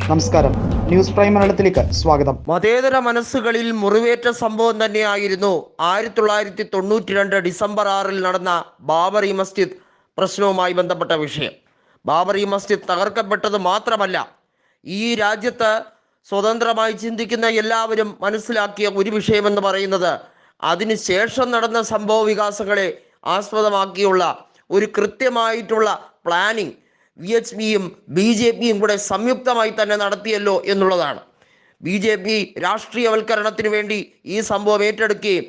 നമസ്കാരം, news prime മലയാളത്തിലേക്ക് സ്വാഗതം. മതേതര മനസ്സുകളിൽ മുറിവേറ്റ സംഭവം തന്നെയായിരുന്നു 1992 ഡിസംബർ 6 നടന്ന ബാബറി മസ്ജിദ് പ്രശ്നവുമായി ബന്ധപ്പെട്ട വിഷയം. ബാബറി മസ്ജിദ് തകർക്കപ്പെട്ടത് മാത്രമല്ല, ഈ രാജ്യത്ത് സ്വതന്ത്രമായി ചിന്തിക്കുന്ന എല്ലാവരും മനസ്സിലാക്കിയ ഒരു വിഷയമെന്ന് പറയുന്നത് അതിനുശേഷം നടന്ന സംഭവ വികാസങ്ങളെ ആസ്പദമാക്കിയുള്ള ഒരു കൃത്യമായിട്ടുള്ള പ്ലാനിങ് VHPയും BJPയും കൂടെ സംയുക്തമായി തന്നെ നടത്തിയല്ലോ എന്നുള്ളതാണ്. BJP രാഷ്ട്രീയവൽക്കരണത്തിന് വേണ്ടി ഈ സംഭവം ഏറ്റെടുക്കുകയും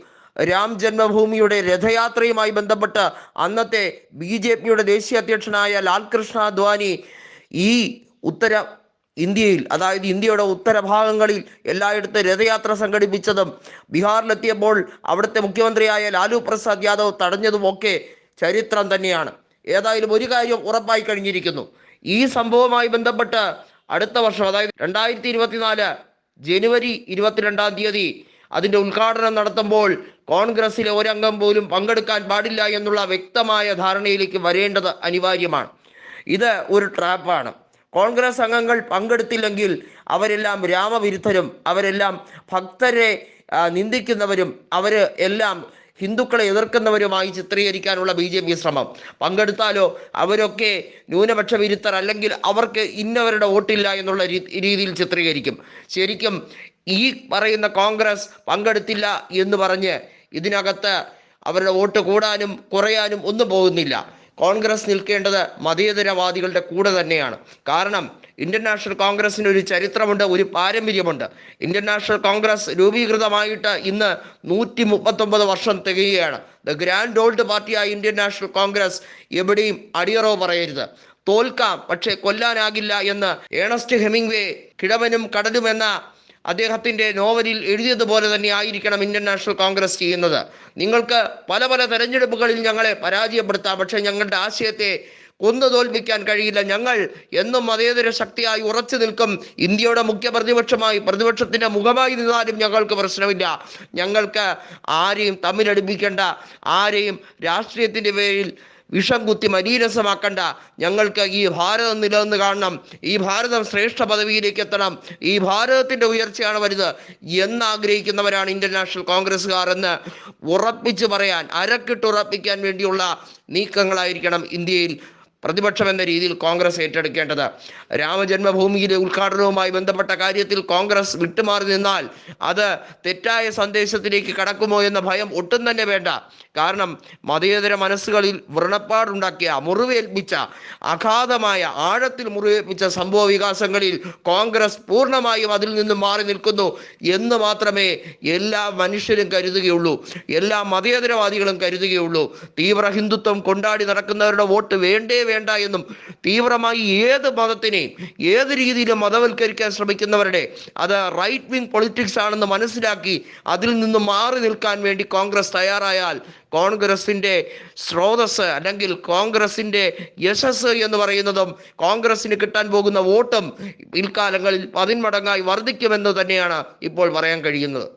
രാം ജന്മഭൂമിയുടെ രഥയാത്രയുമായി ബന്ധപ്പെട്ട് അന്നത്തെ BJPയുടെ ദേശീയ അധ്യക്ഷനായ ലാൽകൃഷ്ണ അദ്വാനി ഈ ഇന്ത്യയിൽ, അതായത് ഇന്ത്യയുടെ ഉത്തരഭാഗങ്ങളിൽ എല്ലായിടത്തും രഥയാത്ര സംഘടിപ്പിച്ചതും ബീഹാറിലെത്തിയപ്പോൾ അവിടുത്തെ മുഖ്യമന്ത്രിയായ ലാലു പ്രസാദ് യാദവ് തടഞ്ഞതുമൊക്കെ ചരിത്രം തന്നെയാണ്. ഏതായാലും ഒരു കാര്യം ഉറപ്പായി കഴിഞ്ഞിരിക്കുന്നു. ഈ സംഭവവുമായി ബന്ധപ്പെട്ട് അടുത്ത വർഷം, അതായത് 2024 ജനുവരി 22 അതിൻ്റെ ഉദ്ഘാടനം നടത്തുമ്പോൾ കോൺഗ്രസിലെ ഒരംഗം പോലും പങ്കെടുക്കാൻ പാടില്ല എന്നുള്ള വ്യക്തമായ ധാരണയിലേക്ക് വരേണ്ടത് അനിവാര്യമാണ്. ഇത് ഒരു ട്രാപ്പാണ്. കോൺഗ്രസ് അംഗങ്ങൾ പങ്കെടുത്തില്ലെങ്കിൽ അവരെല്ലാം രാമവിരുദ്ധരും, അവരെല്ലാം ഭക്തരെ നിന്ദിക്കുന്നവരും, അവർ എല്ലാം ഹിന്ദുക്കളെ എതിർക്കുന്നവരുമായി ചിത്രീകരിക്കാനുള്ള BJP ശ്രമം. പങ്കെടുത്താലോ അവരൊക്കെ ന്യൂനപക്ഷ വിരുദ്ധർ, അല്ലെങ്കിൽ അവർക്ക് ഇന്നവരുടെ വോട്ടില്ല എന്നുള്ള രീതിയിൽ ചിത്രീകരിക്കും. ശരിക്കും ഈ പറയുന്ന കോൺഗ്രസ് പങ്കെടുത്തില്ല എന്ന് പറഞ്ഞ് ഇതിനകത്ത് അവരുടെ വോട്ട് കൂടാനും കുറയാനും ഒന്നും പോകുന്നില്ല. കോൺഗ്രസ് നിൽക്കേണ്ടത് മതേതരവാദികളുടെ കൂടെ തന്നെയാണ്. കാരണം ഇന്ത്യൻ നാഷണൽ കോൺഗ്രസിന് ഒരു ചരിത്രമുണ്ട്, ഒരു പാരമ്പര്യമുണ്ട്. ഇന്ത്യൻ നാഷണൽ കോൺഗ്രസ് രൂപീകൃതമായിട്ട് ഇന്ന് 139 വർഷം തികയുകയാണ്. ദ ഗ്രാൻഡ് ഓൾഡ് പാർട്ടിയായ ഇന്ത്യൻ നാഷണൽ കോൺഗ്രസ് എവിടെയും അടിയറവ് പറയരുത്. തോൽക്കാം, പക്ഷേ കൊല്ലാനാകില്ല എന്ന് ഏണസ്റ്റ് ഹെമിംഗ്വേ കിഴവനും കടലും എന്ന അദ്ദേഹത്തിൻ്റെ നോവലിൽ എഴുതിയതുപോലെ തന്നെ ആയിരിക്കണം ഇന്ത്യൻ നാഷണൽ കോൺഗ്രസ് ചെയ്യുന്നത്. നിങ്ങൾക്ക് പല പല തെരഞ്ഞെടുപ്പുകളിൽ ഞങ്ങളെ പരാജയപ്പെടുത്താം, പക്ഷേ ഞങ്ങളുടെ ആശയത്തെ കൊന്നു തോൽപ്പിക്കാൻ കഴിയില്ല. ഞങ്ങൾ എന്നും മതേതര ശക്തിയായി ഉറച്ചു നിൽക്കും. ഇന്ത്യയുടെ മുഖ്യ പ്രതിപക്ഷത്തിൻ്റെ മുഖമായി നിന്നാലും ഞങ്ങൾക്ക് പ്രശ്നമില്ല. ഞങ്ങൾക്ക് ആരെയും തമ്മിലടുപ്പിക്കേണ്ട, ആരെയും രാഷ്ട്രീയത്തിൻ്റെ പേരിൽ വിഷം കുത്തി മലീരസമാക്കണ്ട. ഞങ്ങൾക്ക് ഈ ഭാരതം നിലനിന്ന് കാണണം, ഈ ഭാരതം ശ്രേഷ്ഠ പദവിയിലേക്ക് എത്തണം, ഈ ഭാരതത്തിൻ്റെ ഉയർച്ചയാണ് വലുത് എന്നാഗ്രഹിക്കുന്നവരാണ് ഇന്ത്യൻ നാഷണൽ കോൺഗ്രസ്സുകാർ എന്ന് ഉറപ്പിച്ച് പറയാൻ, അരക്കിട്ടുറപ്പിക്കാൻ വേണ്ടിയുള്ള നീക്കങ്ങളായിരിക്കണം ഇന്ത്യയിൽ പ്രതിപക്ഷം എന്ന രീതിയിൽ കോൺഗ്രസ് ഏറ്റെടുക്കേണ്ടത്. രാമജന്മഭൂമിയിലെ ഉദ്ഘാടനവുമായി ബന്ധപ്പെട്ട കാര്യത്തിൽ കോൺഗ്രസ് വിട്ടുമാറി നിന്നാൽ അത് തെറ്റായ സന്ദേശത്തിലേക്ക് കടക്കുമോ എന്ന ഭയം ഒട്ടും തന്നെ വേണ്ട. കാരണം മതേതര മനസ്സുകളിൽ വ്രണപ്പാടുണ്ടാക്കിയ, മുറിവേൽപ്പിച്ച, അഗാധമായ ആഴത്തിൽ മുറിവേൽപ്പിച്ച സംഭവ വികാസങ്ങളിൽ കോൺഗ്രസ് പൂർണ്ണമായും അതിൽ നിന്നും മാറി നിൽക്കുന്നു എന്ന് മാത്രമേ എല്ലാ മനുഷ്യരും കരുതുകയുള്ളൂ, എല്ലാ മതേതരവാദികളും കരുതുകയുള്ളൂ. തീവ്ര ഹിന്ദുത്വം കൊണ്ടാടി നടക്കുന്നവരുടെ വോട്ട് വേണ്ടേ വേണ്ട എന്നും, തീവ്രമായി ഏത് മതത്തിനെയും ഏത് രീതിയിലും മതവൽക്കരിക്കാൻ ശ്രമിക്കുന്നവരുടെ അത് റൈറ്റ് വിങ് പൊളിറ്റിക്സ് ആണെന്ന് മനസ്സിലാക്കി അതിൽ നിന്നും മാറി നിൽക്കാൻ വേണ്ടി കോൺഗ്രസ് തയ്യാറായാൽ കോൺഗ്രസിൻ്റെ സ്രോതസ്, അല്ലെങ്കിൽ കോൺഗ്രസിൻ്റെ യശസ് എന്ന് പറയുന്നതും കോൺഗ്രസിന് കിട്ടാൻ പോകുന്ന വോട്ടും പിൽക്കാലങ്ങളിൽ 10 മടങ്ങായി വർദ്ധിക്കുമെന്ന് തന്നെയാണ് ഇപ്പോൾ പറയാൻ കഴിയുന്നത്.